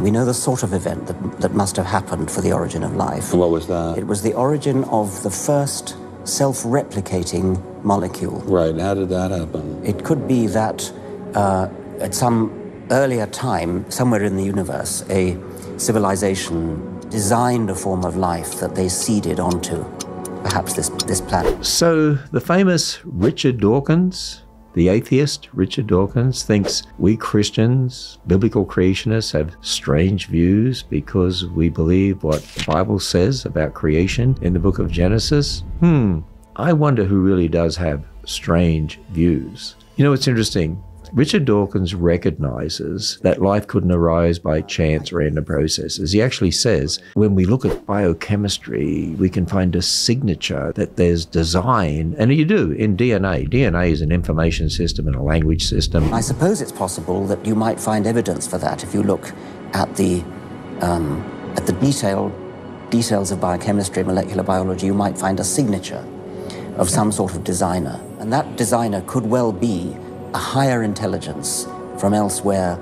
We know the sort of event that must have happened for the origin of life. And what was that? It was the origin of the first self-replicating molecule. Right, how did that happen? It could be that at some earlier time, somewhere in the universe, a civilization designed a form of life that they seeded onto, perhaps this planet. So the famous Richard Dawkins, the atheist Richard Dawkins, thinks we Christians, biblical creationists, have strange views because we believe what the Bible says about creation in the book of Genesis. I wonder who really does have strange views. You know, it's interesting. Richard Dawkins recognizes that life couldn't arise by chance random processes. He actually says, when we look at biochemistry, we can find a signature that there's design, and you do in DNA. DNA is an information system and a language system. I suppose it's possible that you might find evidence for that if you look at the details of biochemistry, molecular biology. You might find a signature of some sort of designer, and that designer could well be a higher intelligence from elsewhere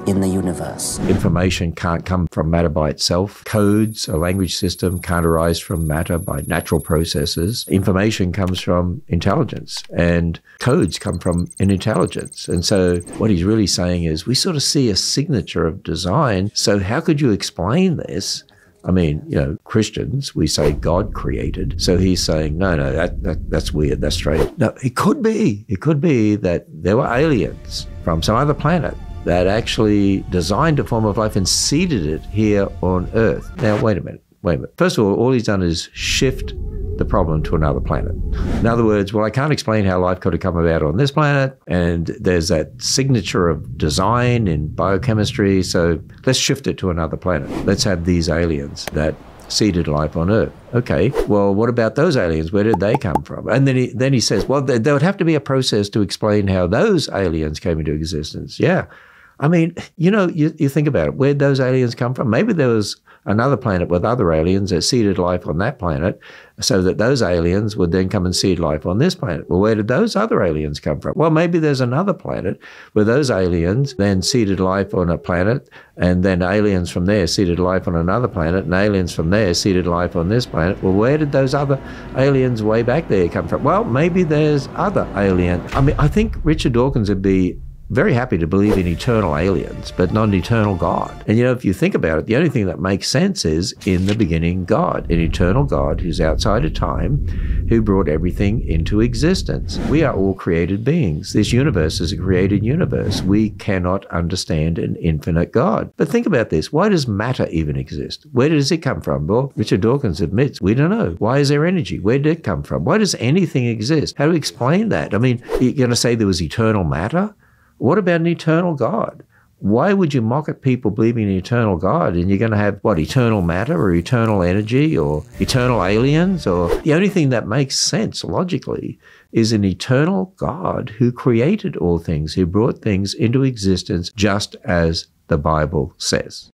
in the universe. Information can't come from matter by itself. Codes, a language system, can't arise from matter by natural processes. Information comes from intelligence, and codes come from an intelligence. And so what he's really saying is we sort of see a signature of design. So how could you explain this? I mean, you know, Christians, we say God created. So he's saying, no, that's weird, that's strange. No, it could be that there were aliens from some other planet that actually designed a form of life and seeded it here on Earth. Now, wait a minute. First of all he's done is shift the problem to another planet. In other words, well, I can't explain how life could have come about on this planet, and there's that signature of design in biochemistry, so let's shift it to another planet. Let's have these aliens that seeded life on Earth. Okay, well, what about those aliens? Where did they come from? And then he says, well, there would have to be a process to explain how those aliens came into existence. Yeah. I mean, you know, you think about it. Where'd those aliens come from? Maybe there was another planet with other aliens that seeded life on that planet so that those aliens would then come and seed life on this planet. Well, where did those other aliens come from? Well, maybe there's another planet where those aliens then seeded life on a planet, and then aliens from there seeded life on another planet, and aliens from there seeded life on this planet. Well, where did those other aliens way back there come from? Well, maybe there's other aliens. I mean, I think Richard Dawkins would be very happy to believe in eternal aliens, but not an eternal God. And you know, if you think about it, the only thing that makes sense is in the beginning God, an eternal God who's outside of time, who brought everything into existence. We are all created beings. This universe is a created universe. We cannot understand an infinite God. But think about this. Why does matter even exist? Where does it come from? Well, Richard Dawkins admits we don't know. Why is there energy? Where did it come from? Why does anything exist? How do we explain that? I mean, you're going to say there was eternal matter? What about an eternal God? Why would you mock at people believing in an eternal God, and you're going to have, what, eternal matter or eternal energy or eternal aliens? Or the only thing that makes sense logically is an eternal God who created all things, who brought things into existence just as the Bible says.